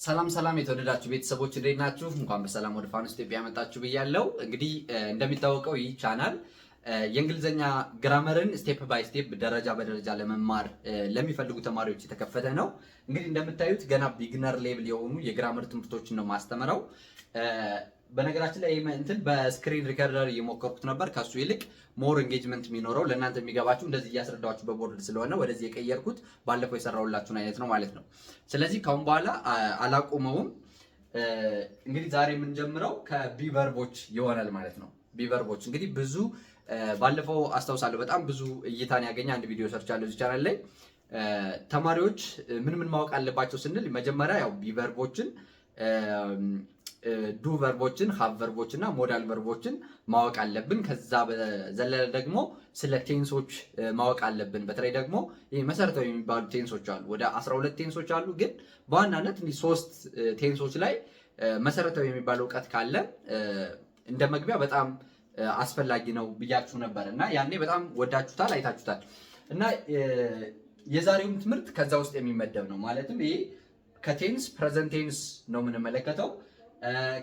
ሰላም የተወደዳችሁ ቤተሰቦች እንዴት ናችሁ? እንኳን በሰላም ወደ ፋኖስ ኢትዮጵያ መጣችሁ ብያለሁ። እንግዲህ እንደሚታወቀው ይህ ቻናል የእንግሊዘኛ ግራመርን ስቴፕ ባይ ስቴፕ ደረጃ በደረጃ ለመማር ለሚፈልጉ ተማሪዎች የተከፈተ ነው። እንግዲህ እንደምታዩት ገና ቢግነር ሌቭል የሆኑ የግራመር ትምህርቶችን ነው ማስተምረው። በነገራችን ላይ እንትን በስክሪን ሪከርደር እየሞከርኩት ነበር። ከሱ ይልቅ ሞር ኤንጌጅመንት የሚኖረው ለእናንተ የሚገባችሁ እንደዚህ እያስረዳችሁ በቦርድ ስለሆነ ወደዚህ የቀየርኩት ባለፈው የሰራሁላችሁን አይነት ነው ማለት ነው። ስለዚህ ካሁን በኋላ አላቆመውም። እንግዲህ ዛሬ የምንጀምረው ከቢቨርቦች ይሆናል ማለት ነው። ቢቨርቦች እንግዲህ ብዙ ባለፈው አስታውሳለሁ በጣም ብዙ እይታን ያገኘ አንድ ቪዲዮ ሰርቻለሁ እዚህ ቻናል ላይ። ተማሪዎች ምን ማወቅ አለባቸው ስንል መጀመሪያ ያው ቢቨርቦችን ዱ ቨርቦችን ሃቭ ቨርቦችን እና ሞዳል ቨርቦችን ማወቅ አለብን። ከዛ በዘለለ ደግሞ ስለ ቴንሶች ማወቅ አለብን። በተለይ ደግሞ ይሄ መሰረታዊ የሚባሉ ቴንሶች አሉ። ወደ 12 ቴንሶች አሉ። ግን በዋናነት እንዲህ 3 ቴንሶች ላይ መሰረታዊ የሚባል እውቀት ካለ እንደ መግቢያ በጣም አስፈላጊ ነው ብያችሁ ነበር እና ያኔ በጣም ወዳችሁታል፣ አይታችሁታል። እና የዛሬውም ትምህርት ከዛ ውስጥ የሚመደብ ነው። ማለትም ይሄ ከቴንስ ፕሬዘንት ቴንስ ነው የምንመለከተው።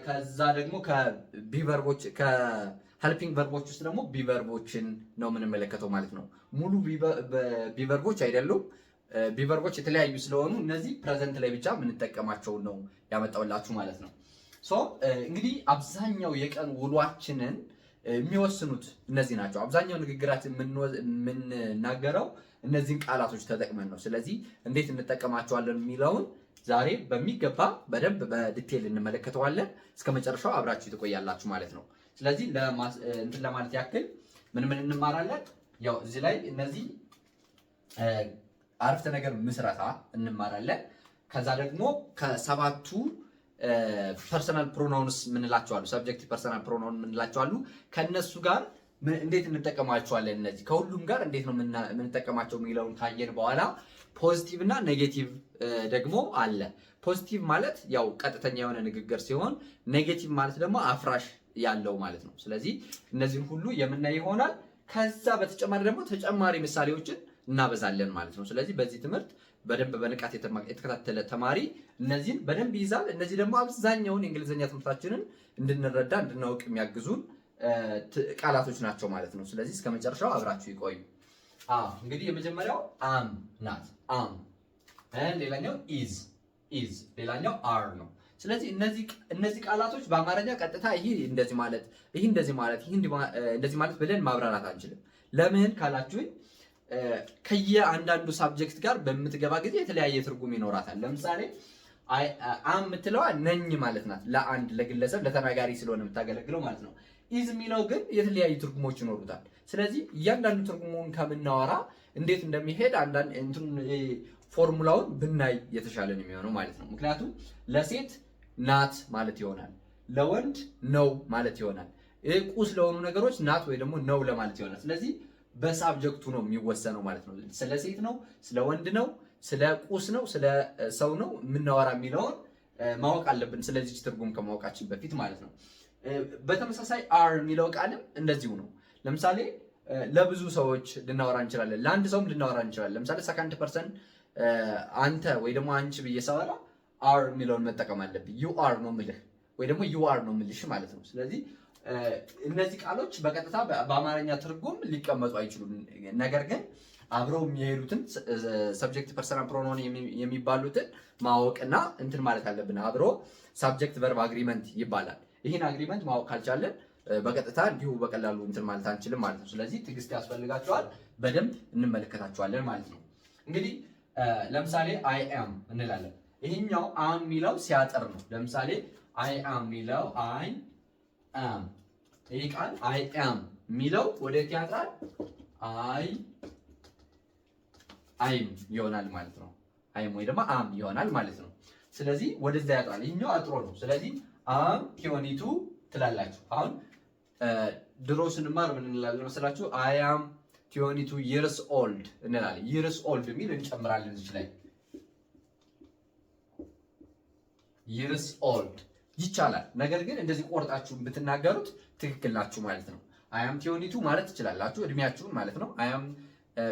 ከዛ ደግሞ ከቢቨርቦች ከሄልፒንግ ቨርቦች ውስጥ ደግሞ ቢቨርቦችን ነው የምንመለከተው ማለት ነው። ሙሉ ቢቨርቦች አይደሉም። ቢቨርቦች የተለያዩ ስለሆኑ እነዚህ ፕሬዘንት ላይ ብቻ የምንጠቀማቸውን ነው ያመጣውላችሁ ማለት ነው። እንግዲህ አብዛኛው የቀን ውሏችንን የሚወስኑት እነዚህ ናቸው። አብዛኛው ንግግራችን የምንናገረው እነዚህን ቃላቶች ተጠቅመን ነው። ስለዚህ እንዴት እንጠቀማቸዋለን የሚለውን ዛሬ በሚገባ በደንብ በዲቴል እንመለከተዋለን። እስከ መጨረሻው አብራችሁ ትቆያላችሁ ማለት ነው። ስለዚህ እንትን ለማለት ያክል ምን እንማራለን? ያው እዚህ ላይ እነዚህ አረፍተ ነገር ምስረታ እንማራለን። ከዛ ደግሞ ከሰባቱ ፐርሰናል ፕሮናውንስ ምንላቸው አሉ፣ ሰብጀክቲቭ ፐርሰናል ፕሮናውን ምንላቸው አሉ። ከነሱ ጋር እንዴት እንጠቀማቸዋለን፣ እነዚህ ከሁሉም ጋር እንዴት ነው የምንጠቀማቸው የሚለውን ካየን በኋላ ፖዚቲቭ እና ኔጌቲቭ ደግሞ አለ። ፖዚቲቭ ማለት ያው ቀጥተኛ የሆነ ንግግር ሲሆን ኔጌቲቭ ማለት ደግሞ አፍራሽ ያለው ማለት ነው። ስለዚህ እነዚህን ሁሉ የምናይ ይሆናል። ከዛ በተጨማሪ ደግሞ ተጨማሪ ምሳሌዎችን እናበዛለን ማለት ነው። ስለዚህ በዚህ ትምህርት በደንብ በንቃት የተከታተለ ተማሪ እነዚህን በደንብ ይይዛል። እነዚህ ደግሞ አብዛኛውን የእንግሊዝኛ ትምህርታችንን እንድንረዳ እንድናውቅ የሚያግዙን ቃላቶች ናቸው ማለት ነው። ስለዚህ እስከ መጨረሻው አብራችሁ ይቆዩ። እንግዲህ የመጀመሪያው አም ናት፣ አም። ሌላኛው ኢዝ፣ ሌላኛው አር ነው። ስለዚህ እነዚህ ቃላቶች በአማርኛ ቀጥታ ይህ እንደዚህ ማለት፣ ይህ እንደዚህ ማለት፣ ይህ እንደዚህ ማለት ብለን ማብራራት አንችልም። ለምን ካላችሁኝ ከየአንዳንዱ ሳብጀክት ጋር በምትገባ ጊዜ የተለያየ ትርጉም ይኖራታል። ለምሳሌ አም የምትለዋ ነኝ ማለት ናት፣ ለአንድ ለግለሰብ ለተናጋሪ ስለሆነ የምታገለግለው ማለት ነው። ኢዝ የሚለው ግን የተለያዩ ትርጉሞች ይኖሩታል። ስለዚህ እያንዳንዱ ትርጉሙን ከምናወራ እንዴት እንደሚሄድ አንዳንድ ፎርሙላውን ብናይ የተሻለ ነው የሚሆነው ማለት ነው። ምክንያቱም ለሴት ናት ማለት ይሆናል፣ ለወንድ ነው ማለት ይሆናል። ቁስ ለሆኑ ነገሮች ናት ወይ ደግሞ ነው ለማለት ይሆናል። ስለዚህ በሳብጀክቱ ነው የሚወሰነው ማለት ነው። ስለ ሴት ነው፣ ስለ ወንድ ነው፣ ስለ ቁስ ነው፣ ስለ ሰው ነው የምናወራ የሚለውን ማወቅ አለብን፣ ስለዚህ ትርጉም ከማወቃችን በፊት ማለት ነው። በተመሳሳይ አር የሚለው ቃልም እንደዚሁ ነው። ለምሳሌ ለብዙ ሰዎች ልናወራ እንችላለን፣ ለአንድ ሰውም ልናወራ እንችላለን። ለምሳሌ ሰከንድ ፐርሰን አንተ ወይ ደግሞ አንቺ ብዬ ሳወራ አር የሚለውን መጠቀም አለብኝ። ዩ አር ነው ምልህ ወይ ደግሞ ዩ አር ነው ምልሽ ማለት ነው። ስለዚህ እነዚህ ቃሎች በቀጥታ በአማርኛ ትርጉም ሊቀመጡ አይችሉም። ነገር ግን አብረው የሚሄዱትን ሰብጀክት ፐርሰናል ፕሮኖን የሚባሉትን ማወቅና እንትን ማለት አለብን። አብሮ ሳብጀክት ቨርብ አግሪመንት ይባላል። ይህን አግሪመንት ማወቅ ካልቻለን በቀጥታ እንዲሁ በቀላሉ እንትን ማለት አንችልም ማለት ነው። ስለዚህ ትዕግስት ያስፈልጋቸዋል። በደንብ እንመለከታቸዋለን ማለት ነው። እንግዲህ ለምሳሌ አይ አም እንላለን። ይህኛው አም የሚለው ሲያጠር ነው። ለምሳሌ አይ አም የሚለው አይ አም፣ ይህ ቃል አይ አም የሚለው ወዴት ያጥራል? አይም ይሆናል ማለት ነው። አይም ወይ ደግሞ አም ይሆናል ማለት ነው። ስለዚህ ወደዛ ያጥራል። ይህኛው አጥሮ ነው። ስለዚህ አም ቲዮኒቱ ትላላችሁ። አሁን ድሮ ስንማር ምን እንላለን መሰላችሁ? አይ አም ቲዮኒቱ ይርስ ኦልድ እንላለን። ይርስ ኦልድ የሚል እንጨምራለን እዚህ ላይ። ይርስ ኦልድ ይቻላል። ነገር ግን እንደዚህ ቆርጣችሁ ብትናገሩት ትክክል ናችሁ ማለት ነው። አይ አም ቲዮኒቱ ማለት ትችላላችሁ፣ እድሜያችሁን ማለት ነው። አይ አም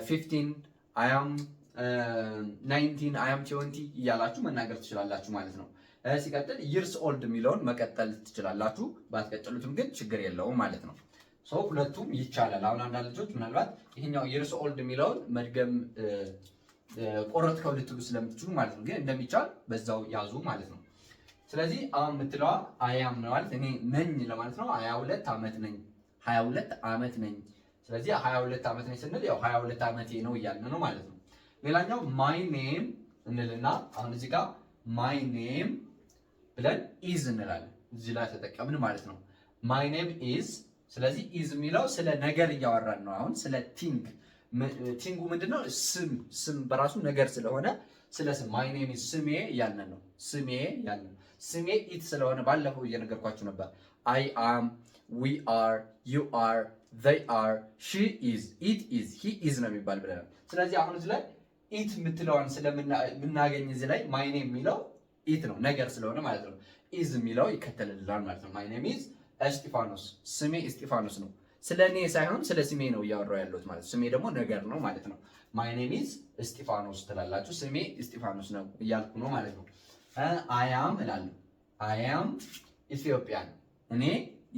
15፣ አይ አም 19፣ አይ አም 20 እያላችሁ መናገር ትችላላችሁ ማለት ነው። ሲቀጥል ይርስ ኦልድ የሚለውን መቀጠል ትችላላችሁ። ባትቀጥሉትም ግን ችግር የለውም ማለት ነው። ሁለቱም ይቻላል። አሁን አንዳንድ ልጆች ምናልባት ይሄኛው ይርስ ኦልድ የሚለውን መድገም ቆረጥከው ልትሉ ስለምትችሉ ማለት ነው። ግን እንደሚቻል በዛው ያዙ ማለት ነው። ስለዚህ አሁን የምትለዋ አያም ነው ማለት እኔ ነኝ ለማለት ነው። 22 ዓመት ነኝ፣ 22 ዓመት ነኝ። ስለዚህ 22 ዓመት ነኝ ስንል ያው 22 ዓመቴ ነው እያልን ነው ማለት ነው። ሌላኛው ማይ ኔም እንልና አሁን እዚህ ጋር ማይ ኔም ብለን ኢዝ እንላለን። እዚህ ላይ ተጠቀምን ማለት ነው። ማይ ኔም ኢዝ። ስለዚህ ኢዝ የሚለው ስለ ነገር እያወራን ነው። አሁን ስለ ቲንጉ ምንድነው? ስም በራሱ ነገር ስለሆነ ስለ ስም ማይ ኔም ኢዝ ስሜ እያልን ነው። ስሜ እያልን ነው። ስሜ ኢት ስለሆነ ባለፈው እየነገርኳችሁ ነበር። አይ አም፣ ዊ አር፣ ዩ አር፣ they are፣ she is፣ it is፣ he is ነው የሚባል ብለናል። ስለዚህ አሁን እዚህ ላይ ኢት የምትለዋን ስለምናገኝ እዚህ ላይ ማይ ኔም የሚለው ኢት ነው ነገር ስለሆነ ማለት ነው። ኢዝ የሚለው ይከተልልናል ማለት ነው። ማይ ኔም ኢዝ እስጢፋኖስ፣ ስሜ እስጢፋኖስ ነው። ስለ እኔ ሳይሆን ስለ ስሜ ነው እያወራሁ ያለሁት ማለት ነው። ስሜ ደግሞ ነገር ነው ማለት ነው። ማይ ኔም ኢዝ እስጢፋኖስ ትላላችሁ። ስሜ እስጢፋኖስ ነው እያልኩ ነው ማለት ነው። አያም እላለሁ። አያም ኢትዮጵያን፣ እኔ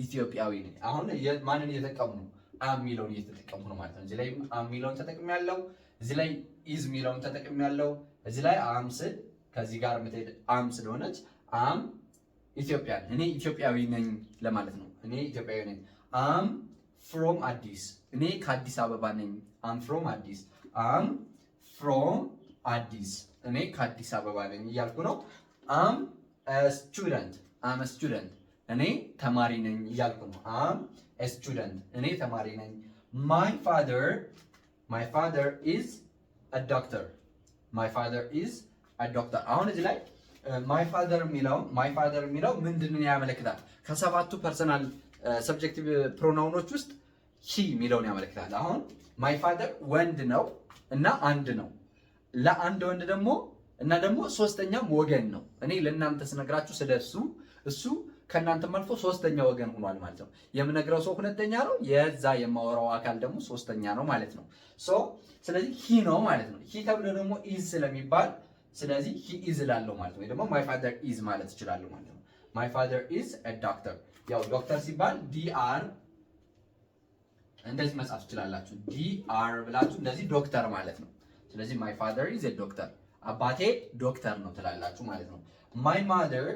ኢትዮጵያዊ ነኝ። አሁን ማንን እየተጠቀሙ ነው? አም የሚለውን እየተጠቀሙ ነው ማለት ነው። እዚህ ላይ አም የሚለውን ተጠቅሜያለሁ። እዚህ ላይ ኢዝ የሚለውን ተጠቅሜያለሁ። እዚህ ላይ አም ስል ከዚህ ጋር የምትሄድ አም ስለሆነች አም ኢትዮጵያን፣ እኔ ኢትዮጵያዊ ነኝ ለማለት ነው። እኔ ኢትዮጵያዊ ነኝ። አም ፍሮም አዲስ፣ እኔ ከአዲስ አበባ ነኝ። አም ፍሮም አዲስ፣ አም ፍሮም አዲስ፣ እኔ ከአዲስ አበባ ነኝ እያልኩ ነው። አም ስቱደንት፣ አም ስቱደንት፣ እኔ ተማሪ ነኝ እያልኩ ነው። አም ስቱደንት፣ እኔ ተማሪ ነኝ። ማይ ፋዘር ኢዝ አ ዶክተር፣ ማይ ፋዘር ኢዝ አ ዶክተር። አሁን እዚህ ላይ ማይ ፋዘር የሚለው ምንድንን ያመለክታል? ከሰባቱ ፐርሰናል ሰብጀክቲቭ ፕሮናውኖች ውስጥ ሂ የሚለውን ያመለክታል። አሁን ማይ ፋዘር ወንድ ነው እና አንድ ነው። ለአንድ ወንድ ደግሞ እና ደግሞ ሶስተኛም ወገን ነው። እኔ ለእናንተ ስነግራችሁ ስለሱ እሱ ከእናንተም አልፎ ሶስተኛ ወገን ሆኗል ማለት ነው። የምነግረው ሰው ሁለተኛ ነው፣ የዛ የማወራው አካል ደግሞ ሶስተኛ ነው ማለት ነው። ስለዚህ ሂ ነው ማለት ነው። ሂ ተብሎ ደግሞ ኢዝ ስለሚባል ስለዚህ ሂ ኢዝ እላለሁ ማለት ነው። ወይ ደግሞ ማይ ፋዘር ኢዝ ማለት እችላለሁ ማለት ነው። ማይ ፋዘር ኢዝ አ ዶክተር። ያው ዶክተር ሲባል ዲአር እንደዚህ መጻፍ ትችላላችሁ። ዲአር ብላችሁ እንደዚህ ዶክተር ማለት ነው። ስለዚህ ማይ ፋዘር ኢዝ አ ዶክተር፣ አባቴ ዶክተር ነው ትላላችሁ ማለት ነው። ማይ ማዘር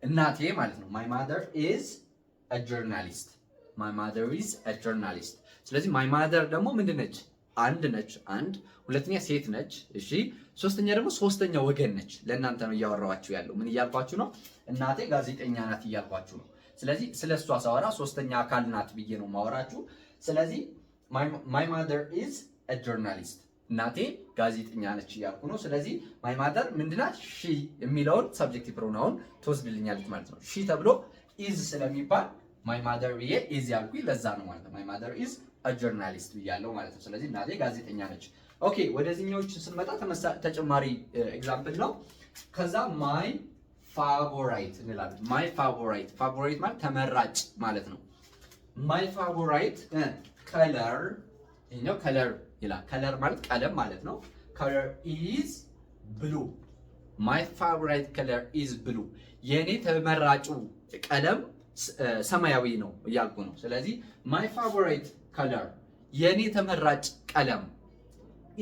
እናቴ ማለት ነው። ማይ ማዘር ኢዝ አ ጆርናሊስት፣ ማይ ማዘር ኢዝ አ ጆርናሊስት። ስለዚህ ማይ ማዘር ደግሞ ምንድን ነች? አንድ ነች። አንድ ሁለተኛ ሴት ነች። እሺ ሶስተኛ ደግሞ ሶስተኛ ወገን ነች። ለእናንተ ነው እያወራኋችሁ ያለው። ምን እያልኳችሁ ነው? እናቴ ጋዜጠኛ ናት እያልኳችሁ ነው። ስለዚህ ስለሷ ሳወራ ሶስተኛ አካል ናት ብዬ ነው ማወራችሁ። ስለዚህ ማይ ማዘር ኢዝ አ ጆርናሊስት፣ እናቴ ጋዜጠኛ ነች እያልኩ ነው። ስለዚህ ማይ ማዘር ምንድናት? ሺ የሚለውን ሰብጀክቲቭ ፕሮናውን ትወስድልኛለች ማለት ነው። ሺ ተብሎ ኢዝ ስለሚባል ማይ ማዘር ብዬ ኢዝ ያልኩኝ ለዛ ነው ማለት ነው። ማይ ማዘር ኢዝ አ ጆርናሊስት ብያለሁ ማለት ነው። ስለዚህ እናቴ ጋዜጠኛ ነች። ኦኬ ወደዚህኞች ስንመጣ ተጨማሪ ኤግዛምፕል ነው። ከዛ ማይ ፋቮራይት እንላለን። ማይ ፋቮራይት ማለት ተመራጭ ማለት ነው። ማይ ፋቮራይት ከለር፣ ይሄኛው ከለር ይላል። ከለር ማለት ቀለም ማለት ነው። ከለር ኢዝ ብሉ። ማይ ፋቮራይት ከለር ኢዝ ብሉ፣ የኔ ተመራጩ ቀለም ሰማያዊ ነው እያልኩ ነው። ስለዚህ ማይ ፋቮራይት ከለር የኔ ተመራጭ ቀለም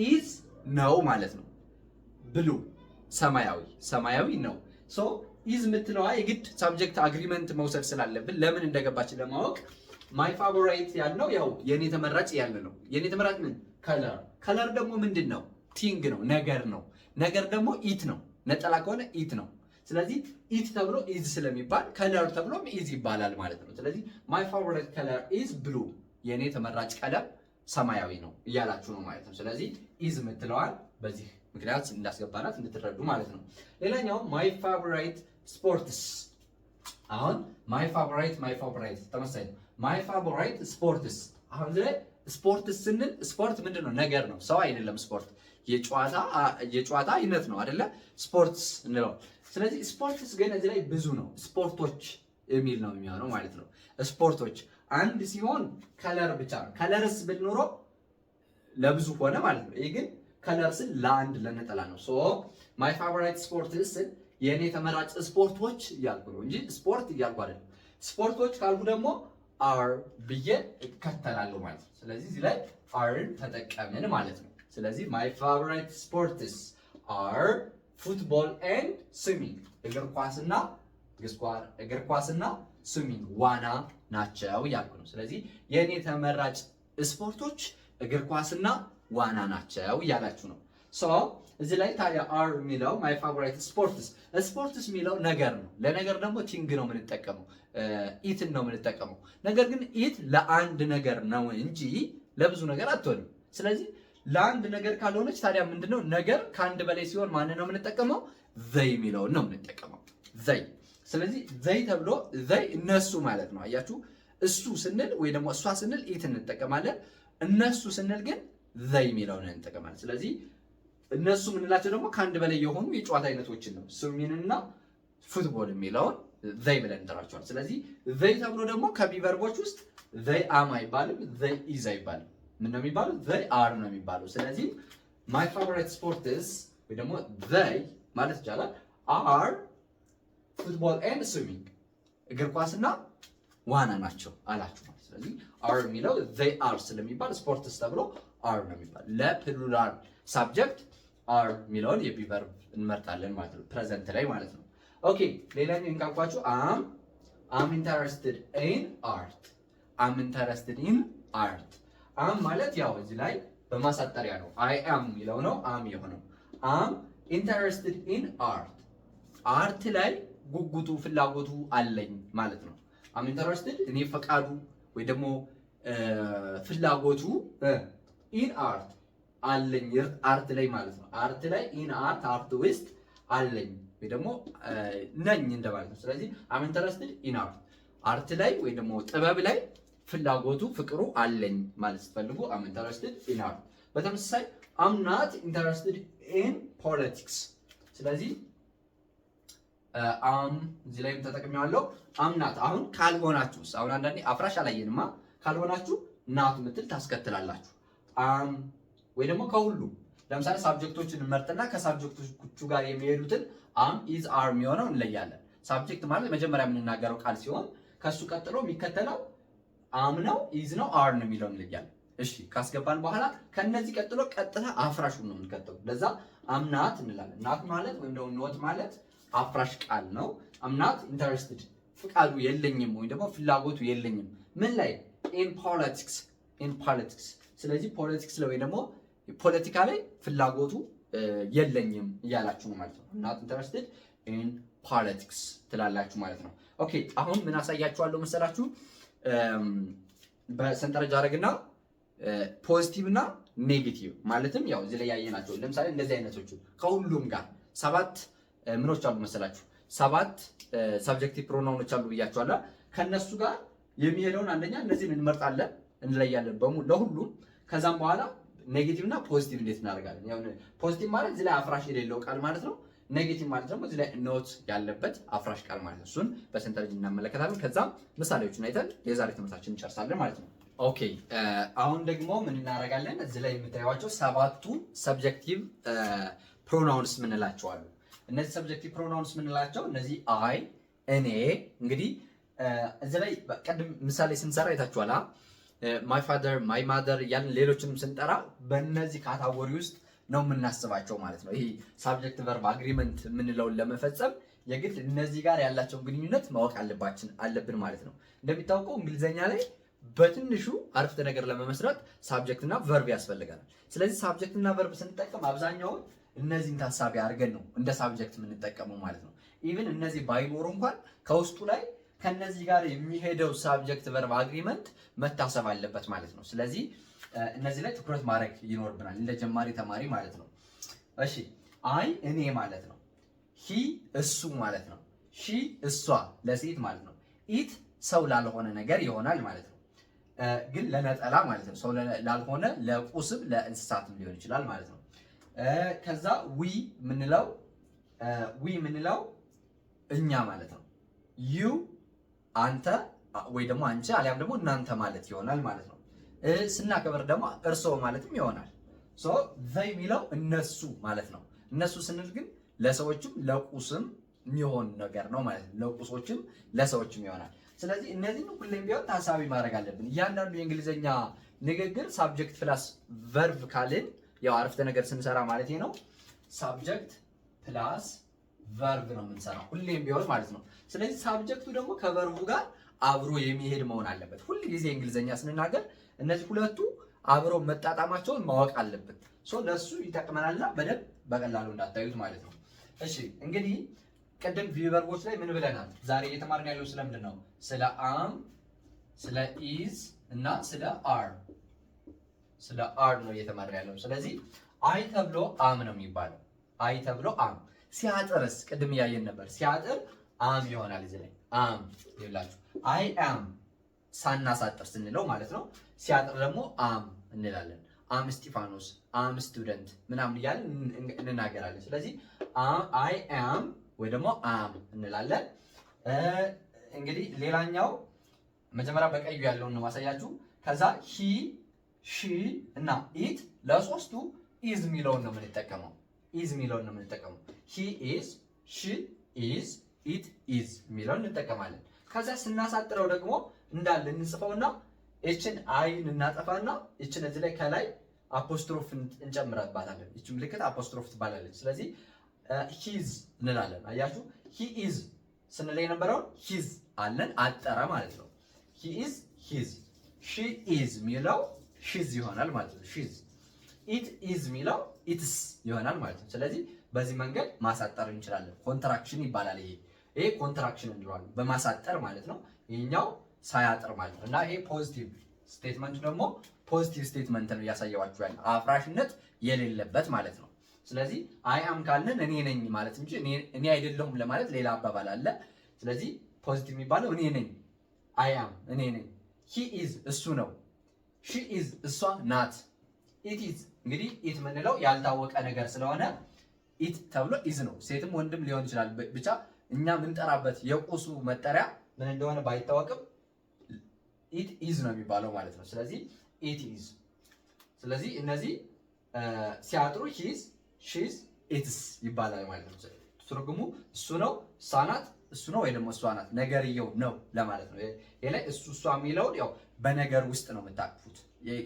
ኢዝ ነው ማለት ነው። ብሉ ሰማያዊ ነው። ኢዝ የምትለዋ የግድ ሳብጀክት አግሪመንት መውሰድ ስላለብን ለምን እንደገባችን ለማወቅ ማይ ፋቮራይት ያልነው ያው የኔ ተመራጭ ያለ ነው። የኔ ተመራጭ ምን? ከለር ደግሞ ምንድን ነው? ቲንግ ነው፣ ነገር ነው። ነገር ደግሞ ኢት ነው። ነጠላ ከሆነ ኢት ነው። ስለዚህ ኢት ተብሎ ኢዝ ስለሚባል ከለር ተብሎም ኢዝ ይባላል ማለት ነው። ስለዚህ ማይ ፋቮራይት ከለር ኢዝ ብሉ፣ የኔ ተመራጭ ቀለም ሰማያዊ ነው እያላችሁ ነው ማለት ነው። ስለዚህ ኢዝ የምትለዋል በዚህ ምክንያት እንዳስገባናት እንድትረዱ ማለት ነው። ሌላኛው ማይ ፋቮራይት ስፖርትስ። አሁን ማይ ፋቮራይት ተመሳሳይ ነው። ማይ ፋቮራይት ስፖርትስ። አሁን ላይ ስፖርትስ ስንል ስፖርት ምንድን ነው? ነገር ነው፣ ሰው አይደለም። ስፖርት የጨዋታ አይነት ነው አይደለ? ስፖርትስ እንለው። ስለዚህ ስፖርትስ ግን እዚህ ላይ ብዙ ነው፣ ስፖርቶች የሚል ነው የሚሆነው ማለት ነው። ስፖርቶች አንድ ሲሆን ከለር ብቻ ነው። ከለርስ ብንኖሮ ለብዙ ሆነ ማለት ነው። ይሄ ግን ከለር ስል ለአንድ ለነጠላ ነው። ሶ ማይ ፋቮራይት ስፖርትስ የኔ ተመራጭ ስፖርቶች እያልኩ ነው እንጂ ስፖርት እያልኩ አይደለም። ስፖርቶች ካልኩ ደግሞ አር ብዬ እከተላለሁ ማለት ነው። ስለዚህ እዚህ ላይ አርን ተጠቀምን ማለት ነው። ስለዚህ my favorite sports are football and swimming እግር ኳስና ስዊሚንግ ዋና ናቸው እያልኩ ነው። ስለዚህ የኔ ተመራጭ ስፖርቶች እግር ኳስና ዋና ናቸው እያላችሁ ነው። ሶ እዚህ ላይ ታዲያ አር የሚለው my favorite ስፖርትስ የሚለው ነገር ነው። ለነገር ደግሞ ቲንግ ነው የምንጠቀመው፣ ኢትን ነው የምንጠቀመው። ነገር ግን ኢት ለአንድ ነገር ነው እንጂ ለብዙ ነገር አትሆንም። ስለዚህ ለአንድ ነገር ካልሆነች ታዲያ ምንድነው ነገር ከአንድ በላይ ሲሆን ማንን ነው የምንጠቀመው? ዘይ የሚለውን ነው የምንጠቀመው። ዘይ። ስለዚህ ዘይ ተብሎ ዘይ እነሱ ማለት ነው። አያችሁ፣ እሱ ስንል ወይ ደግሞ እሷ ስንል ኢት እንጠቀማለን። እነሱ ስንል ግን ዘይ የሚለውን እንጠቀማለን። ስለዚህ እነሱ የምንላቸው ደግሞ ከአንድ በላይ የሆኑ የጨዋታ አይነቶችን ነው። ስዊሚንግና ፉትቦል የሚለውን ዘይ ብለን እንጠራቸዋለን። ስለዚህ ዘይ ተብሎ ደግሞ ከቢቨርቦች ውስጥ ዘይ አም አይባልም፣ ዘይ ኢዝ አይባልም። ምን ነው የሚባለው? ዘይ አር ነው የሚባለው። ስለዚህ my favorite sports ወይ ደግሞ ዘይ ማለት ይቻላል አር ፉትቦል ኤንድ ስዊሚንግ እግር ኳስና ዋና ናቸው አላችሁ ማለት። ስለዚህ አር የሚለው ዘይ አር ስለሚባል ስፖርትስ ተብሎ አር ነው የሚባል። ለፕሉራል ሳብጀክት አር የሚለውን የቢቨርብ እንመርጣለን ማለት ነው፣ ፕሬዘንት ላይ ማለት ነው። ኦኬ ሌላኛው እንካኳችሁ አም ኢንተረስትድ ኢን አርት። አም ኢንተረስትድ ኢን አርት። አም ማለት ያው እዚህ ላይ በማሳጠሪያ ነው። አይ አም የሚለው ነው አም የሆነው። አም ኢንተረስትድ ኢን አርት፣ አርት ላይ ጉጉቱ ፍላጎቱ አለኝ ማለት ነው። አም ኢንተረስትድ እኔ ፈቃዱ ወይ ደግሞ ፍላጎቱ ኢን አርት አለኝ አርት ላይ ማለት ነው። አርት ላይ ኢን አርት አርት ውስጥ አለኝ ወይ ደግሞ ነኝ እንደማለት ነው። ስለዚህ አም ኢንተረስትድ ኢን አርት አርት ላይ ወይ ደግሞ ጥበብ ላይ ፍላጎቱ ፍቅሩ አለኝ ማለት ስትፈልጉ አም ኢንተረስትድ ኢን አርት። በተመሳሳይ አም ናት ኢንተረስትድ ኢን ፖለቲክስ። ስለዚህ አም እዚህ ላይም ተጠቅሜዋለሁ። አም ናት አሁን ካልሆናችሁስ፣ አሁን አንዳንዴ አፍራሽ አላየንማ ካልሆናችሁ ናት ምትል ታስከትላላችሁ። አም ወይ ደግሞ ከሁሉም ለምሳሌ ሳብጀክቶችን እንመርጥና ከሳብጀክቶቹ ጋር የሚሄዱትን አም ኢዝ አር የሚሆነው እንለያለን። ሳብጀክት ማለት መጀመሪያ የምንናገረው ቃል ሲሆን ከሱ ቀጥሎ የሚከተለው አም ነው ኢዝ ነው አር ነው የሚለውን እንለያለን። እሺ ካስገባን በኋላ ከነዚህ ቀጥሎ ቀጥታ አፍራሹን ነው የምንከተለው። ለዛ አም ናት እንላለን። ናት ማለት ወይም ደግሞ ኖት ማለት አፍራሽ ቃል ነው። አም ናት ኢንተረስትድ ፍቃዱ የለኝም ወይ ደግሞ ፍላጎቱ የለኝም ምን ላይ ኢን ፖለቲክስ። ስለዚህ ፖለቲክስ ላይ ወይ ደግሞ ፖለቲካ ላይ ፍላጎቱ የለኝም እያላችሁ ነው ማለት ነው። ናት ኢንተረስትድ ኢን ፖለቲክስ ትላላችሁ ማለት ነው። ኦኬ አሁን ምን አሳያችኋለሁ መሰላችሁ? በሰንጠረዥ አደረግና ፖዚቲቭ እና ኔጌቲቭ ማለትም ያው እዚህ ላይ ያየናቸው ለምሳሌ እንደዚህ አይነቶቹ ከሁሉም ጋር 7 ምኖች አሉ መሰላችሁ? 7 ሰብጀክቲቭ ፕሮናውኖች አሉ ብያችኋለሁ። ከነሱ ጋር የሚሄደውን አንደኛ እነዚህን እንመርጣለን እንለያለን ለሁሉም። ከዛም በኋላ ኔጌቲቭ እና ፖዚቲቭ እንዴት እናደርጋለን? ያው ፖዚቲቭ ማለት እዚህ ላይ አፍራሽ የሌለው ቃል ማለት ነው። ኔጌቲቭ ማለት ደግሞ እዚህ ላይ ኖት ያለበት አፍራሽ ቃል ማለት ነው። እሱን በሰንጠረዥ እናመለከታለን። ከዛም ምሳሌዎችን አይተን የዛሬ ትምህርታችንን እንጨርሳለን ማለት ነው። ኦኬ አሁን ደግሞ ምን እናደርጋለን? እዚህ ላይ የምታዩዋቸው 7ቱ ሰብጀክቲቭ ፕሮናውንስ ምንላቸው አሉ። እነዚህ ሰብጀክቲቭ ፕሮናውንስ ምንላቸው እነዚህ አይ፣ እኔ እንግዲህ እዚህ ላይ ቀድም ምሳሌ ስንሰራ አይታችኋል። ማይ ፋደር ማይ ማደር እያልን ሌሎችንም ስንጠራ በእነዚህ ካታጎሪ ውስጥ ነው የምናስባቸው ማለት ነው። ይሄ ሳብጀክት ቨርብ አግሪመንት የምንለውን ለመፈጸም የግድ እነዚህ ጋር ያላቸውን ግንኙነት ማወቅ አለብን ማለት ነው። እንደሚታወቀው እንግሊዘኛ ላይ በትንሹ አረፍተ ነገር ለመመስረት ሳብጀክት እና ቨርብ ያስፈልጋል። ስለዚህ ሳብጀክት እና ቨርብ ስንጠቀም አብዛኛውን እነዚህን ታሳቢ አድርገን ነው እንደ ሳብጀክት የምንጠቀመው ማለት ነው። ኢቭን እነዚህ ባይኖሩ እንኳን ከውስጡ ላይ ከነዚህ ጋር የሚሄደው ሳብጀክት ቨርብ አግሪመንት መታሰብ አለበት ማለት ነው። ስለዚህ እነዚህ ላይ ትኩረት ማድረግ ይኖርብናል እንደ ጀማሪ ተማሪ ማለት ነው። እሺ አይ እኔ ማለት ነው። ሂ እሱ ማለት ነው። ሺ እሷ ለሴት ማለት ነው። ኢት ሰው ላልሆነ ነገር ይሆናል ማለት ነው። ግን ለነጠላ ማለት ነው። ሰው ላልሆነ ለቁስም ለእንስሳትም ሊሆን ይችላል ማለት ነው። ከዛ ዊ ምንለው እኛ ማለት ነው። ዩ አንተ ወይ ደግሞ አንቺ አሊያም ደግሞ እናንተ ማለት ይሆናል ማለት ነው። ስናከብር ደግሞ እርስዎ ማለትም ይሆናል። ዘይ የሚለው እነሱ ማለት ነው። እነሱ ስንል ግን ለሰዎችም ለቁስም የሚሆን ነገር ነው ማለት ነው። ለቁሶችም ለሰዎችም ይሆናል። ስለዚህ እነዚህን ሁሌም ቢሆን ታሳቢ ማድረግ አለብን። እያንዳንዱ የእንግሊዝኛ ንግግር ሳብጀክት ፕላስ ቨርብ ካልን ያው አረፍተ ነገር ስንሰራ ማለት ነው ሳብጀክት ፕላስ ቨርብ ነው የምንሰራው ሁሌም ቢሆን ማለት ነው። ስለዚህ ሳብጀክቱ ደግሞ ከቨርቡ ጋር አብሮ የሚሄድ መሆን አለበት። ሁል ጊዜ እንግሊዝኛ ስንናገር እነዚህ ሁለቱ አብረው መጣጣማቸውን ማወቅ አለብን። ለሱ ይጠቅመናልና በደንብ በቀላሉ እንዳታዩት ማለት ነው። እሺ እንግዲህ ቅድም ቪቨርቦች ላይ ምን ብለናል? ዛሬ እየተማርን ያለው ስለምንድን ነው? ስለ አም፣ ስለ ኢዝ እና ስለ አር ነው እየተማርን ያለው። ስለዚህ አይ ተብሎ አም ነው የሚባለው። አይ ተብሎ አም። ሲያጥርስ ቅድም እያየን ነበር። ሲያጥር አም ይሆናል። እዚህ ላይ አም ይላችሁ አይ አም ሳናሳጥር ስንለው ማለት ነው። ሲያጥር ደግሞ አም እንላለን። አም ስጢፋኖስ፣ አም ስቱደንት ምናምን እያለን እንናገራለን። ስለዚህ አይ አም ወይ ደግሞ አም እንላለን። እንግዲህ ሌላኛው መጀመሪያ በቀዩ ያለውን ነው ማሳያችሁ። ከዛ ሂ፣ ሺ እና ኢት ለሶስቱ ኢዝ የሚለውን ነው የምንጠቀመው። ኢዝ የሚለውን ነው የምንጠቀመው። ሂ ኢዝ፣ ሺ ኢዝ፣ ኢት ኢዝ የሚለውን እንጠቀማለን። ከዛ ስናሳጥረው ደግሞ እንዳለ እንጽፈውና እችን አይን እናጠፋና እችን እዚህ ላይ ከላይ አፖስትሮፍ እንጨምረባታለን። እቺ ምልክት አፖስትሮፍ ትባላለች። ስለዚህ ሂዝ እንላለን። አያችሁ ሂ ኢዝ ስንል የነበረውን ሂዝ አለን አጠረ ማለት ነው። ሂ ኢዝ ሂዝ፣ ሺ ኢዝ የሚለው ሺዝ ይሆናል ማለት ነው። ሺዝ። ኢት ኢዝ የሚለው ኢትስ ይሆናል ማለት ነው። ስለዚህ በዚህ መንገድ ማሳጠር እንችላለን። ኮንትራክሽን ይባላል። ይሄ ኮንትራክሽን እንለዋለን በማሳጠር ማለት ነው። ይሄኛው ሳያጥር ማለት ነው። እና ይሄ ፖዚቲቭ ስቴትመንት ደግሞ ፖዚቲቭ ስቴትመንት ነው እያሳየዋችሁ ያለ አፍራሽነት የሌለበት ማለት ነው። ስለዚህ አይ አም ካልን እኔ ነኝ ማለት እንጂ እኔ አይደለሁም ለማለት ሌላ አባባል አለ። ስለዚህ ፖዚቲቭ የሚባለው እኔ ነኝ፣ አይ አም እኔ ነኝ። ሂ ኢዝ እሱ ነው፣ ሺ ኢዝ እሷ ናት። ኢት ኢዝ እንግዲህ ኢት የምንለው ያልታወቀ ነገር ስለሆነ ኢት ተብሎ ኢዝ ነው። ሴትም ወንድም ሊሆን ይችላል። ብቻ እኛ የምንጠራበት የቁሱ መጠሪያ ምን እንደሆነ ባይታወቅም ኢት ኢዝ ነው የሚባለው ማለት ነው። ስለዚህ ኢት ኢዝ። ስለዚህ እነዚህ ሲያጥሩ ሂዝ፣ ሺዝ፣ ኢትስ ይባላል ማለት ነው። ትርጉሙ እሱ ነው፣ እሷ ናት፣ እሱ ነው ወይ ደግሞ እሷ ናት፣ ነገርየው ነው ለማለት ነው። ይሄ ላይ እሱ እሷ የሚለውን ያው በነገር ውስጥ ነው የምታቅፉት።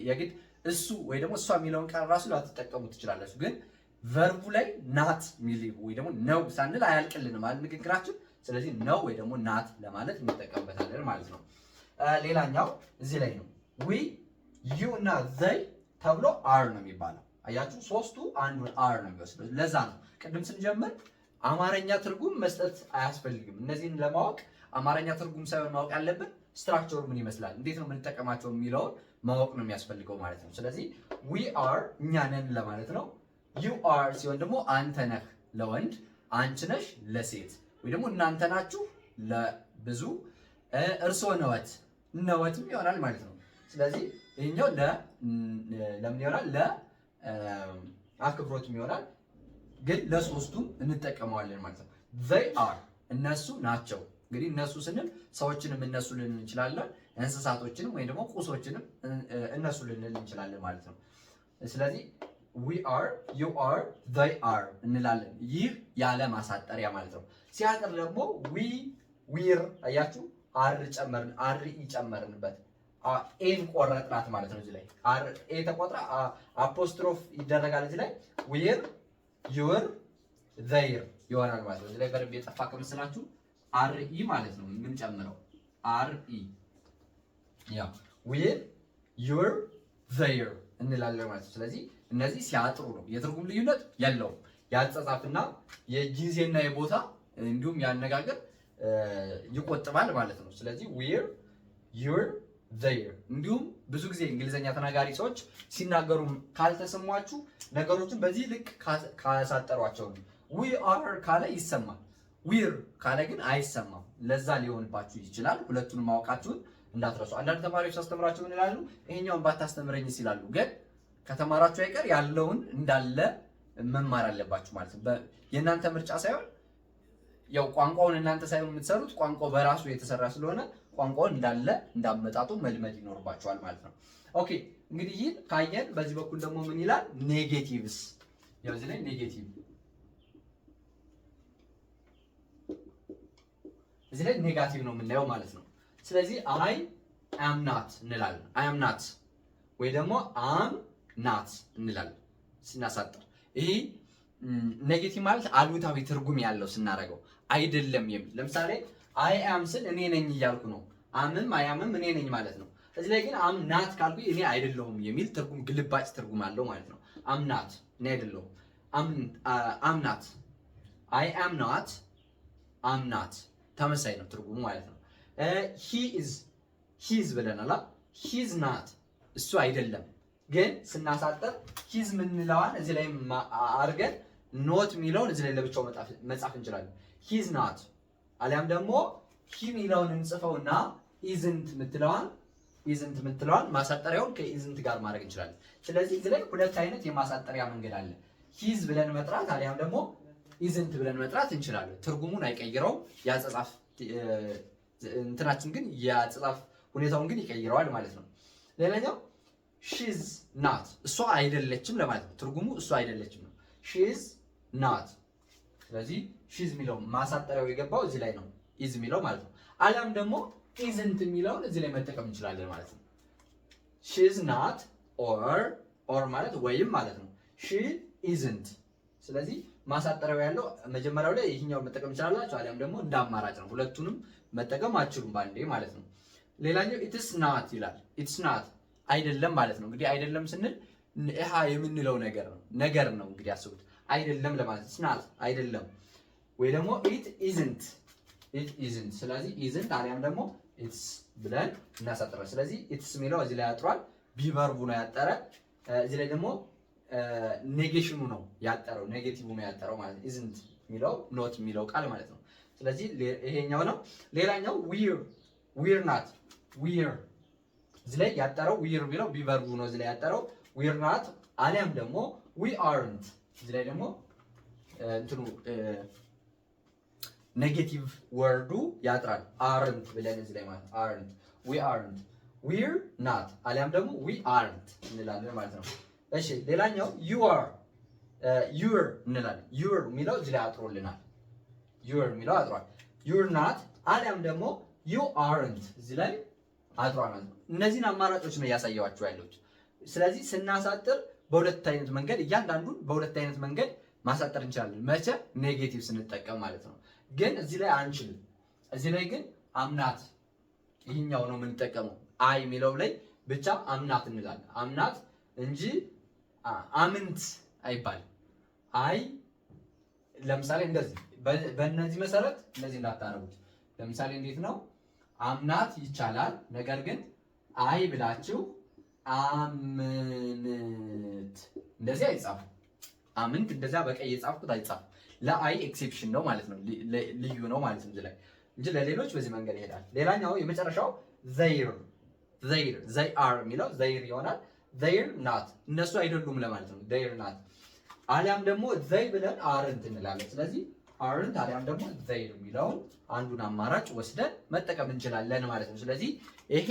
የግድ እሱ ወይ ደግሞ እሷ የሚለውን ቃል ራሱ ላትጠቀሙ ትችላላችሁ። ግን ቨርቡ ላይ ናት ሚል ወይ ደግሞ ነው ሳንል አያልቅልንም ማለት ንግግራችን። ስለዚህ ነው ወይ ደግሞ ናት ለማለት እንጠቀምበታለን ማለት ነው። ሌላኛው እዚህ ላይ ነው ዊ፣ ዩ እና ዘይ ተብሎ አር ነው የሚባለው። አያችሁ ሶስቱ አንዱን አር ነው የሚወስደው። ለዛ ነው ቅድም ስንጀምር አማርኛ ትርጉም መስጠት አያስፈልግም። እነዚህን ለማወቅ አማርኛ ትርጉም ሳይሆን ማወቅ ያለብን ስትራክቸሩ ምን ይመስላል፣ እንዴት ነው የምንጠቀማቸው የሚለውን ማወቅ ነው የሚያስፈልገው ማለት ነው። ስለዚህ ዊ አር እኛ ነን ለማለት ነው። ዩ አር ሲሆን ደግሞ አንተ ነህ ለወንድ፣ አንቺ ነሽ ለሴት ወይ ደግሞ እናንተ ናችሁ ለብዙ፣ እርስዎ ነዎት ነዎትም ይሆናል ማለት ነው። ስለዚህ ይሄኛው ለምን ይሆናል? ለአክብሮትም ይሆናል፣ ግን ለሶስቱም እንጠቀመዋለን ማለት ነው። they are እነሱ ናቸው። እንግዲህ እነሱ ስንል ሰዎችንም እነሱ ልንል እንችላለን፣ እንስሳቶችንም ወይ ደግሞ ቁሶችንም እነሱ ልንል እንችላለን ማለት ነው። ስለዚህ we are፣ you are፣ they are እንላለን። ይህ ያለ ማሳጠሪያ ማለት ነው። ሲያጥር ደግሞ we፣ we're አያችሁ አር ጨመርን፣ አር ጨመርንበት፣ ኤን ቆረጥናት ማለት ነው። እዚህ ላይ አር ኤ ተቆጥራ አፖስትሮፍ ይደረጋል። እዚህ ላይ we're፣ you're፣ they're ይሆናል ማለት ነው። እዚህ ላይ በደንብ የጠፋ ከመሰላችሁ አር ኢ ማለት ነው የምንጨምረው አር ኢ ያ we're፣ you're፣ they're እንላለን ማለት ነው። ስለዚህ እነዚህ ሲያጥሩ ነው። የትርጉም ልዩነት የለውም። ያጻጻፍና የጊዜና የቦታ እንዲሁም ያነጋገር ይቆጥባል ማለት ነው። ስለዚህ we're፣ you're፣ they're እንዲሁም ብዙ ጊዜ እንግሊዘኛ ተናጋሪ ሰዎች ሲናገሩ ካልተሰሟችሁ ነገሮችን በዚህ ልክ ካሳጠሯቸው ነው። we are ካለ ይሰማል፣ we're ካለ ግን አይሰማም። ለዛ ሊሆንባችሁ ይችላል። ሁለቱንም ማወቃችሁን እንዳትረሱ። አንዳንድ ተማሪዎች አስተምራቸው ምን ይላሉ? ይሄኛውን ባታስተምረኝ ይላሉ። ግን ከተማራችሁ አይቀር ያለውን እንዳለ መማር አለባችሁ ማለት ነው። የእናንተ ምርጫ ሳይሆን ያው ቋንቋውን እናንተ ሳይሆን የምትሰሩት ቋንቋው በራሱ የተሰራ ስለሆነ ቋንቋውን እንዳለ እንዳመጣጡ መልመድ ይኖርባችኋል ማለት ነው። ኦኬ እንግዲህ ይህን ካየን በዚህ በኩል ደግሞ ምን ይላል? ኔጌቲቭስ። ያው እዚህ ላይ ኔጌቲቭ እዚህ ላይ ኔጋቲቭ ነው የምናየው ማለት ነው። ስለዚህ አይ አም ናት እንላለን። አይ አም ናት ወይ ደግሞ አም ናት እንላለን ስናሳጥር። ይሄ ኔጌቲቭ ማለት አሉታዊ ትርጉም ያለው ስናደርገው አይደለም የሚል ለምሳሌ አይ አም ስል እኔ ነኝ እያልኩ ነው። አምም አይ አምም እኔ ነኝ ማለት ነው። እዚህ ላይ ግን አም ናት ካልኩ እኔ አይደለሁም የሚል ትርጉም ግልባጭ ትርጉም አለው ማለት ነው። አም ናት እኔ አይደለሁም። አም ናት አይ አም ናት አም ናት ተመሳሳይ ነው ትርጉሙ ማለት ነው። ሂ ኢዝ ብለናል። ሂ ኢዝ ናት እሱ አይደለም። ግን ስናሳጥር ሂዝ ምንለዋን እዚህ ላይ አድርገን ኖት የሚለውን እዚህ ላይ ለብቻው መጻፍ እንችላለን። ሂዝ ናት አሊያም ደግሞ ሂ የሚለውን እንጽፈውና ኢዝንት ምትለዋን ማሳጠሪያውን ከኢዝንት ጋር ማድረግ እንችላለን። ስለዚህ እዚህ ላይ ሁለት አይነት የማሳጠሪያ መንገድ አለ። ሂዝ ብለን መጥራት አሊያም ደግሞ ኢዝንት ብለን መጥራት እንችላለን። ትርጉሙን አይቀይረውም። ያጻጻፍ እንትናችን ግን ያጻጻፍ ሁኔታውን ግን ይቀይረዋል ማለት ነው። ሌላኛው ሺዝ ናት እሷ አይደለችም ለማለት ነው። ትርጉሙ እሷ አይደለችም ነው። ሺዝ ናት። ስለዚህ ሺዝ የሚለው ማሳጠሪያው የገባው እዚህ ላይ ነው፣ ኢዝ የሚለው ማለት ነው። አሊያም ደግሞ ኢዝንት የሚለውን እዚህ ላይ መጠቀም እንችላለን ማለት ነው። ሺዝ ናት ኦር ማለት ወይም ማለት ነው። ሺ ኢዝንት። ስለዚህ ማሳጠሪያው ያለው መጀመሪያው ላይ ይሄኛውን መጠቀም እንችላላችሁ፣ አሊያም ደግሞ እንደ አማራጭ ነው። ሁለቱንም መጠቀም አትችሉም ባንዴ ማለት ነው። ሌላኛው ኢትስ ናት ይላል። ኢትስ ናት አይደለም ማለት ነው። እንግዲህ አይደለም ስንል ይሄ የምንለው ነገር ነው እንግዲህ አስቡት። አይደለም ለማለት ኢትስ ናት አይደለም፣ ወይ ደግሞ ኢት ኢዝንት። ስለዚህ ኢዝንት አሊያም ደግሞ ኢትስ ብለን እናሳጥራለን። ስለዚህ ኢትስ የሚለው እዚህ ላይ ያጥሯል፣ ቢቨርቡ ነው ያጠረ። እዚህ ላይ ደግሞ ኔጌሽኑ ነው ያጠረው፣ ኔጌቲቭ ነው ያጠረው ማለት ነው። ኢዝንት የሚለው ኖት የሚለው ቃል ማለት ነው። ስለዚህ ይሄኛው ነው። ሌላኛው ዊር ናት። ዊር እዚህ ላይ ያጠረው ዊር ቢለው ቢቨርቡ ነው እዚህ ላይ ያጠረው። ዊር ናት አሊያም ደግሞ ዊ አርንት። እዚህ ላይ ደግሞ እንትኑ ኔጌቲቭ ወርዱ ያጥራል። አርንት ብለን እዚህ ላይ ማለት አርንት ዊ አርንት ዊር ናት አሊያም ደግሞ ዊ አርንት እንላለን ማለት ነው። እሺ ሌላኛው ዩር እንላለን። ዩር የሚለው እዚህ ላይ አጥሮልናል። ዩር የሚለው አጥሯል። ዩር ናት አሊያም ደግሞ ዩ አርንት እዚህ ላይ አጥሯል ማለት ነው። እነዚህን አማራጮች ነው እያሳየኋችሁ ያለሁት። ስለዚህ ስናሳጥር በሁለት አይነት መንገድ እያንዳንዱን በሁለት አይነት መንገድ ማሳጠር እንችላለን። መቼ? ኔጌቲቭ ስንጠቀም ማለት ነው። ግን እዚህ ላይ አንችልም። እዚህ ላይ ግን አምናት ይህኛው ነው የምንጠቀመው። አይ የሚለው ላይ ብቻ አምናት እንላለን። አምናት እንጂ አምንት አይባልም። አይ ለምሳሌ እንደዚህ በእነዚህ መሰረት እንደዚህ እንዳታረጉት። ለምሳሌ እንዴት ነው? አምናት ይቻላል። ነገር ግን አይ ብላችሁ አምንት እንደዚህ አይጻፍም። አምንት እንደዛ በቀይ የጻፍኩት አይጻፍም። ለአይ ኤክሴፕሽን ነው ማለት ነው፣ ልዩ ነው ማለት ነው ላይ እንጂ ለሌሎች በዚህ መንገድ ይሄዳል። ሌላኛው የመጨረሻው ዘይር አር የሚለው ዘይር ይሆናል። ዘይር ናት እነሱ አይደሉም ለማለት ነው። ዘይር ናት አሊያም ደግሞ ዘይ ብለን አርንት እንላለን። ስለዚህ አርንት አሊያም ደግሞ ዘይር የሚለውን አንዱን አማራጭ ወስደን መጠቀም እንችላለን ማለት ነው። ስለዚህ ይሄ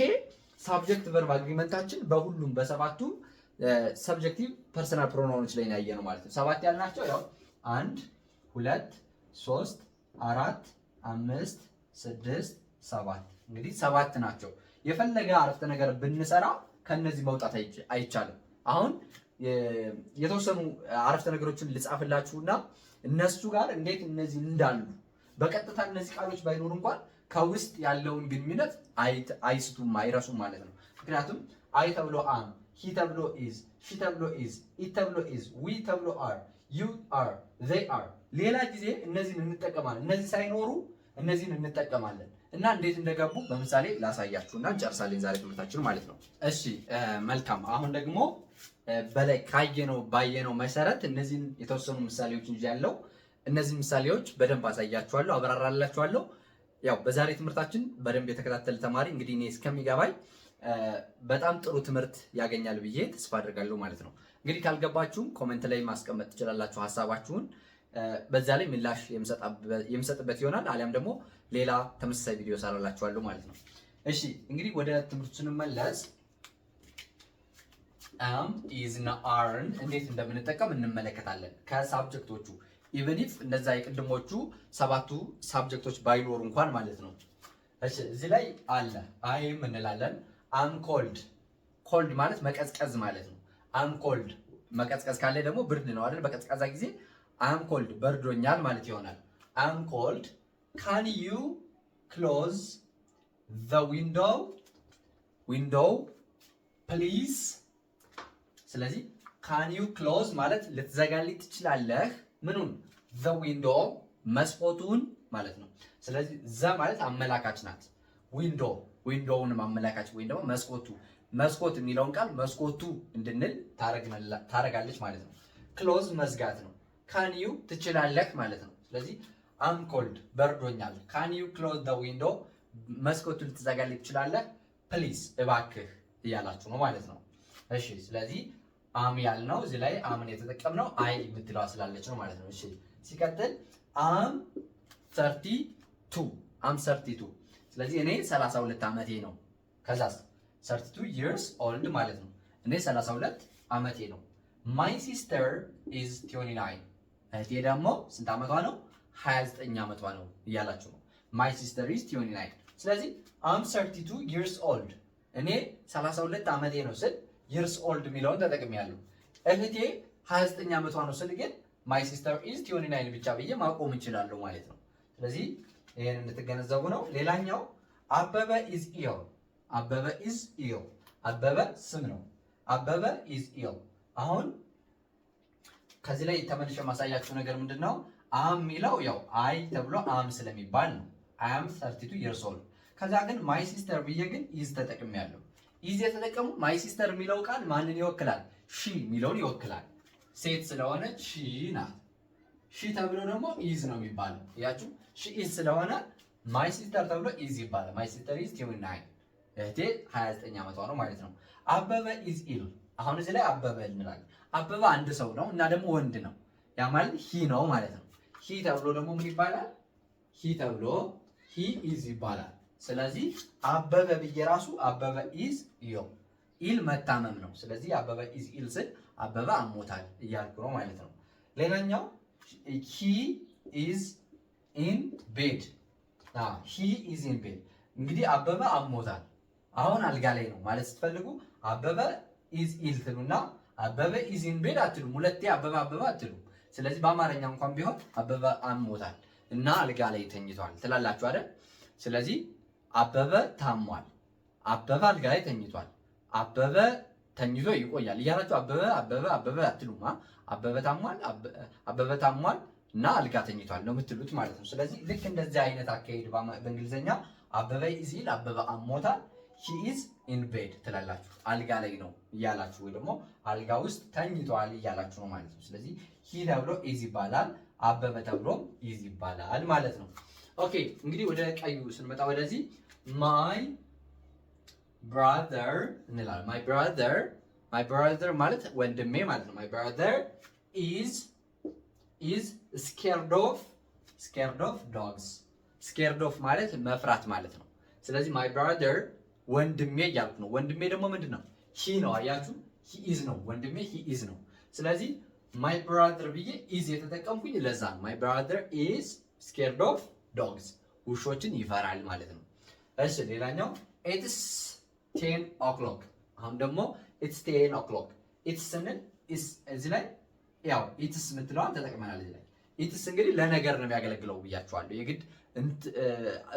ሳብጀክት ቨርብ አግሪመንታችን በሁሉም በሰባቱም ሰብጀክቲቭ ፐርሰናል ፕሮናውኖች ላይ ያየ ነው ማለት ነው። ሰባት ያልናቸው ያው 1 2 3 4 5 6 7 እንግዲህ 7 ናቸው። የፈለገ አረፍተ ነገር ብንሰራ ከነዚህ መውጣት አይቻልም። አሁን የተወሰኑ አረፍተ ነገሮችን ልጻፍላችሁና እነሱ ጋር እንዴት እነዚህ እንዳሉ በቀጥታ እነዚህ ቃሎች ባይኖሩ እንኳን ከውስጥ ያለውን ግንኙነት አይስቱም አይረሱም ማለት ነው። ምክንያቱም አይ ተብሎ አም፣ ሂ ተብሎ ኢዝ፣ ሺ ተብሎ ኢዝ፣ ኢት ተብሎ ኢዝ፣ ዊ ተብሎ አር፣ ዩ አር፣ ዘይ አር። ሌላ ጊዜ እነዚህን እንጠቀማለን። እነዚህ ሳይኖሩ እነዚህን እንጠቀማለን እና እንዴት እንደገቡ በምሳሌ ላሳያችሁና እንጨርሳለን ዛሬ ትምህርታችን ማለት ነው። እሺ መልካም። አሁን ደግሞ በላይ ባየነው መሰረት እነዚህን የተወሰኑ ምሳሌዎች እንጂ ያለው እነዚህ ምሳሌዎች በደንብ አሳያችኋለሁ፣ አብራራላችኋለሁ። ያው በዛሬ ትምህርታችን በደንብ የተከታተለ ተማሪ እንግዲህ እኔ እስከሚገባኝ በጣም ጥሩ ትምህርት ያገኛል ብዬ ተስፋ አድርጋለሁ ማለት ነው። እንግዲህ ካልገባችሁም ኮሜንት ላይ ማስቀመጥ ትችላላችሁ ሀሳባችሁን። በዛ ላይ ምላሽ የምሰጥበት ይሆናል። አሊያም ደግሞ ሌላ ተመሳሳይ ቪዲዮ ሰራላችኋለሁ ማለት ነው። እሺ እንግዲህ ወደ ትምህርቱ ስንመለስ አም ኢዝ እና አርን እንዴት እንደምንጠቀም እንመለከታለን። ከሳብጀክቶቹ ኢቨን ኢፍ እነዛ የቅድሞቹ ሰባቱ ሳብጀክቶች ባይኖሩ እንኳን ማለት ነው። እሺ እዚህ ላይ አለ አይም እንላለን። አም ኮልድ ኮልድ ማለት መቀዝቀዝ ማለት ነው። አም ኮልድ መቀዝቀዝ ካለ ደግሞ ብርድ ነው አይደል? በቀዝቃዛ ጊዜ አም ኮልድ በርዶኛል ማለት ይሆናል። አም ኮልድ ካን ዩ ክሎዝ ዘ ዊንዶው ፕሊዝ። ስለዚህ ካን ዩ ክሎዝ ማለት ልትዘጋልኝ ትችላለህ ምኑን? ዘ ዊንዶው መስኮቱን ማለት ነው። ስለዚህ ዘ ማለት አመላካች ናት። ዊንዶውን አመላካች ወይም ደግሞ መስኮት የሚለውን ቃል መስኮቱ እንድንል ታረጋለች ማለት ነው። ክሎዝ መዝጋት ነው። ካን ዩ ትችላለህ ማለት ነው። ስለዚህ አም ኮልድ በርዶኛል። ካን ዩ ክሎዝ ዘ ዊንዶው መስኮቱን ልትዘጋልኝ ትችላለህ ፕሊዝ እባክህ እያላችሁ ነው ማለት ነው። እሺ ስለዚህ አም ያልነው እዚህ ላይ አምን የተጠቀምነው አይ የምትለዋ ስላለች ነው ማለት ነው። እሺ ሲቀጥል አም 32 ስለዚህ እኔ 32 ዓመቴ ነው። ከዛስ 32 years old ማለት ነው። እኔ 32 ዓመቴ ነው። my sister is 29 እህቴ ደግሞ ስንት ዓመቷ ነው? 29 ዓመቷ ነው እያላችሁ ነው። my sister is 29 ስለዚህ am 32 years old እኔ 32 ዓመቴ ነው ስል years old የሚለውን ተጠቅሜያለሁ። እህቴ 29 ዓመቷ ነው ስል ግን my sister is 29 ብቻ ብዬ ማቆም እንችላለሁ ማለት ነው። ስለዚህ ይሄን እንድትገነዘቡ ነው። ሌላኛው አበበ is ill አበበ ስም ነው። አበበ is ill አሁን ከዚህ ላይ ተመልሼ ማሳያችሁ ነገር ምንድነው? አም የሚለው ያው አይ ተብሎ አም ስለሚባል ነው። I am 32 years old ከዛ ግን my sister ብዬ ግን is ተጠቅሜያለሁ። is የተጠቀሙ my sister የሚለው ቃል ማንን ይወክላል? she የሚለውን ይወክላል። ሴት ስለሆነች she ናት። she ተብሎ ደግሞ is ነው የሚባለው። ያችሁ she is ስለሆነ my sister ተብሎ is ይባላል። my sister is 29 እህቴ 29 ዓመቷ ነው ማለት ነው። አበበ is ill አሁን እዚህ ላይ አበበ እንላለን። አበበ አንድ ሰው ነው እና ደግሞ ወንድ ነው። ያ ማለት he ነው ማለት ነው። he ተብሎ ደግሞ ምን ይባላል? he ተብሎ he is ይባላል። ስለዚህ አበበ ብዬ ራሱ አበበ is ill መታመም ነው። ስለዚህ አበበ is ill ስል አበበ አሞታል እያልኩ ነው ማለት ነው። ሌላኛው he is in bed he is in bed እንግዲህ አበበ አሞታል አሁን አልጋ ላይ ነው ማለት ስትፈልጉ አበበ is ill ትሉና አበበ is in bed አትሉም። ሁለቴ አበበ አትሉም። ስለዚህ በአማርኛ እንኳን ቢሆን አበበ አሞታል እና አልጋ ላይ ተኝቷል ትላላችሁ አይደል? ስለዚህ አበበ ታሟል፣ አበበ አልጋ ላይ ተኝቷል፣ አበበ ተኝቶ ይቆያል እያላችሁ አበበ አትሉም። አበበ ታሟል እና አልጋ ተኝቷል ነው የምትሉት ማለት ነው። ስለዚህ ልክ እንደዚህ አይነት አካሄድ በእንግሊዝኛ አበበ is ill አበበ አሞታል he is in bed ትላላችሁ። አልጋ ላይ ነው እያላችሁ ወይ ደግሞ አልጋ ውስጥ ተኝቷል እያላችሁ ነው ማለት ነው። ስለዚህ he ተብሎ is ይባላል፣ አበበ ተብሎ is ይባላል ማለት ነው። ኦኬ እንግዲህ ወደ ቀዩ ስንመጣ ወደዚህ my brother እንላለን። my brother ማለት ወንድሜ ማለት ነው። my brother is scared of dogs scared of ማለት መፍራት ማለት ነው። ስለዚህ my brother ወንድሜ እያልኩ ነው። ወንድሜ ደግሞ ምንድን ነው? he ነው። አያችሁ he is ነው። ወንድሜ he is ነው። ስለዚህ my brother ብዬ is የተጠቀምኩኝ ለዛ ነው። my brother is scared of dogs ውሾችን ይፈራል ማለት ነው። እሺ ሌላኛው it's 10 o'clock አሁን ደግሞ it's 10 o'clock it's ስንል እዚህ ላይ ያው it's የምትለዋን ተጠቅመናል። እዚህ ላይ it's እንግዲህ ለነገር ነው የሚያገለግለው ብያችኋለሁ። የግድ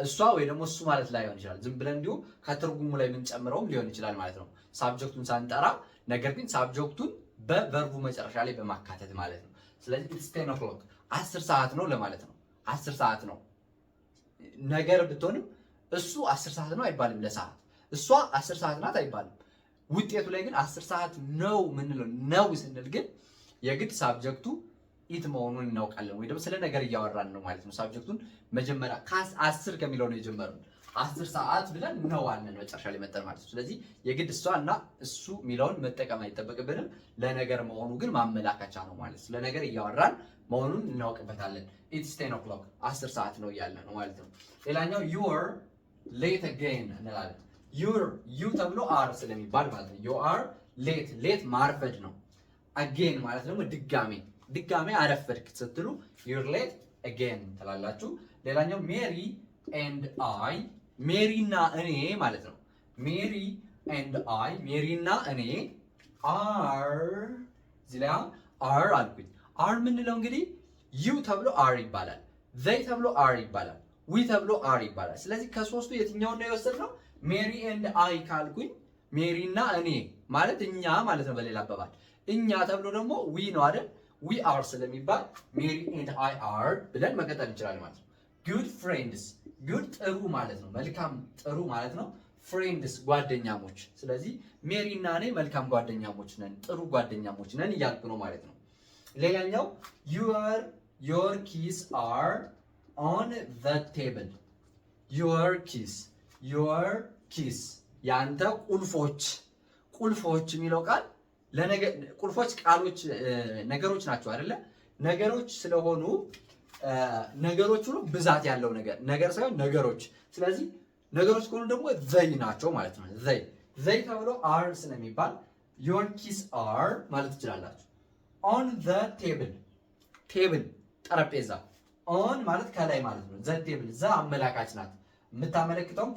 እሷ ወይ ደግሞ እሱ ማለት ላይ ሊሆን ይችላል። ዝም ብለን እንዲሁ ከትርጉሙ ላይ የምንጨምረውም ሊሆን ይችላል ማለት ነው ሳብጀክቱን ሳንጠራ፣ ነገር ግን ሳብጀክቱን በቨርቡ መጨረሻ ላይ በማካተት ማለት ነው። ስለዚህ it's 10 o'clock 10 ሰዓት ነው ለማለት ነው። 10 ሰዓት ነው ነገር ብትሆንም እሱ 10 ሰዓት ነው አይባልም። ለሰዓት እሷ 10 ሰዓት ናት አይባልም። ውጤቱ ላይ ግን 10 ሰዓት ነው ምንለው ነው ስንል ግን የግድ ሳብጀክቱ ኢት መሆኑን እናውቃለን ወይ ደግሞ ስለ ነገር እያወራን ነው ማለት ነው። ሳብጀክቱን መጀመሪያ ከ10 ከሚለው ነው የጀመርነው 10 ሰዓት ብለን ነው አለን መጨረሻ ላይ መጣን ማለት ነው። ስለዚህ የግድ እሷ እና እሱ የሚለውን መጠቀም አይጠበቅብንም። ለነገር መሆኑ ግን ማመላከቻ ነው ማለት ስለ ነገር እያወራን መሆኑን እናውቅበታለን። it's 10 o'clock 10 ሰዓት ነው እያለ ነው ማለት ነው። ሌላኛው you're late again እንላለን። you ተብሎ are ስለሚባል ማለት ነው። you are late ማርፈድ ነው። again ማለት ደግሞ ድጋሜ ድጋሜ አረፈድክ ስትሉ you're late again ትላላችሁ። ሌላኛው ሜሪ ኤንድ አይ ሜሪ እና እኔ ማለት ነው። ሜሪ ኤንድ አይ ሜሪ እና እኔ አር እዚህ ላይ አር አልኩኝ። አር የምንለው እንግዲህ ዩ ተብሎ አር ይባላል፣ ዘይ ተብሎ አር ይባላል፣ ዊ ተብሎ አር ይባላል። ስለዚህ ከሶስቱ የትኛውን ነው የወሰድነው? ሜሪ ኤንድ አይ ካልኩኝ ሜሪ እና እኔ ማለት እኛ ማለት ነው። በሌላ አባባል እኛ ተብሎ ደግሞ ዊ ነው አይደል? ዊ አር ስለሚባል ሜሪ ኤንድ አይ አር ብለን መቀጠል እንችላለን ማለት ነው። ጉድ ፍሬንድስ ጉድ ጥሩ ማለት ነው፣ መልካም ጥሩ ማለት ነው። ፍሬንድስ ጓደኛሞች። ስለዚህ ሜሪ እና እኔ መልካም ጓደኛሞች ነን፣ ጥሩ ጓደኛሞች ነን እያልኩ ነው ማለት ነው። ሌላኛው your keys are on the table your keys ያንተ ቁልፎች የሚለው ቃል ቁልፎች ቃሎች ነገሮች ናቸው አይደለ? ነገሮች ስለሆኑ ነገሮች ሁሉ ብዛት ያለው ነገር ሳይሆን ነገሮች። ስለዚህ ነገሮች ከሆኑ ደግሞ ዘይ ናቸው ማለት ነው። ዘይ ተብሎ አር ስለሚባል your keys are ማለት ትችላላችሁ። on the table ጠረጴዛ። on ማለት ከላይ ማለት ነው። the table ዘ አመላካች ናት፣ የምታመለክተውም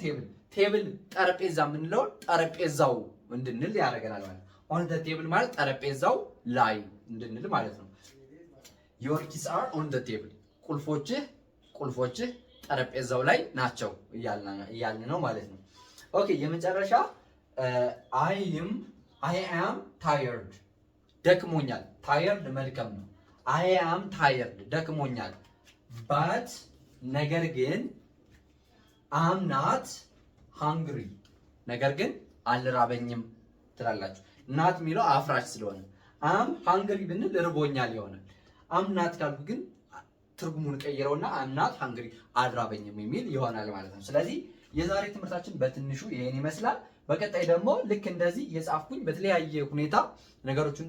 ቴብል ጠረጴዛ የምንለው ጠረጴዛው እንድንል ያደርገናል ማለት ነው። on the table ማለት ጠረጴዛው ላይ እንድንል ማለት ነው። your keys are on the table ቁልፎችህ ጠረጴዛው ላይ ናቸው እያልን ነው ማለት ነው። ኦኬ የመጨረሻ I am tired ደክሞኛል። ታየርድ መልካም ነው። I am tired ደክሞኛል። but ነገር ግን I'm not hungry ነገር ግን አልራበኝም ትላላችሁ። ናት የሚለው አፍራሽ ስለሆነ am hungry ብንል ርቦኛል ይሆናል። am not ካልኩ ግን ትርጉሙን ቀይረውና I'm not hungry አልራበኝም የሚል ይሆናል ማለት ነው። ስለዚህ የዛሬ ትምህርታችን በትንሹ ይሄን ይመስላል። በቀጣይ ደግሞ ልክ እንደዚህ የጻፍኩኝ በተለያየ ሁኔታ ነገሮችን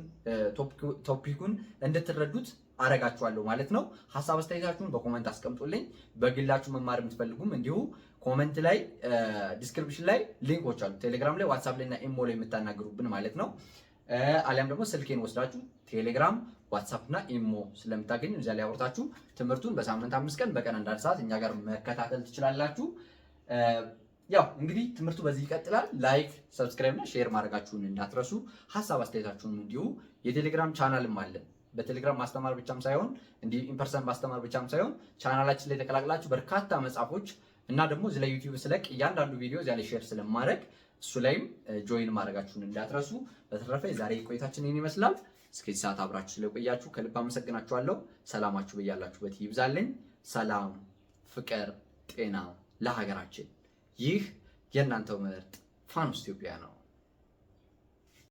ቶፒኩን እንድትረዱት አረጋችኋለሁ ማለት ነው። ሐሳብ አስተያየታችሁን በኮሜንት አስቀምጡልኝ። በግላችሁ መማር የምትፈልጉም እንዲሁ ኮሜንት ላይ ዲስክሪፕሽን ላይ ሊንኮች አሉ። ቴሌግራም ላይ፣ ዋትስአፕ ላይ እና ኢሞ ላይ የምታናግሩብን ማለት ነው። አሊያም ደግሞ ስልኬን ወስዳችሁ ቴሌግራም፣ ዋትስአፕ እና ኢሞ ስለምታገኙ እዚያ ላይ አውርታችሁ ትምህርቱን በሳምንት 5 ቀን በቀን 1 ሰዓት እኛ ጋር መከታተል ትችላላችሁ። ያው እንግዲህ ትምህርቱ በዚህ ይቀጥላል። ላይክ፣ ሰብስክራይብ እና ሼር ማድረጋችሁን እንዳትረሱ። ሐሳብ አስተያየታችሁን እንዲሁ የቴሌግራም ቻናልም አለን። በቴሌግራም ማስተማር ብቻም ሳይሆን እንዲህ ኢንፐርሰን ማስተማር ብቻም ሳይሆን ቻናላችን ላይ ተቀላቅላችሁ በርካታ መጽሐፎች እና ደግሞ እዚህ ላይ ዩቲዩብ ስለቅ እያንዳንዱ ቪዲዮ እዚያ ላይ ሼር ስለማድረግ እሱ ላይም ጆይን ማድረጋችሁን እንዳትረሱ። በተረፈ የዛሬ ቆይታችን ይህን ይመስላል። እስከዚህ ሰዓት አብራችሁ ስለቆያችሁ ከልብ አመሰግናችኋለሁ። ሰላማችሁ በያላችሁበት ይብዛልኝ። ሰላም፣ ፍቅር፣ ጤና ለሀገራችን። ይህ የእናንተው ምርጥ ፋኖስ ኢትዮጵያ ነው።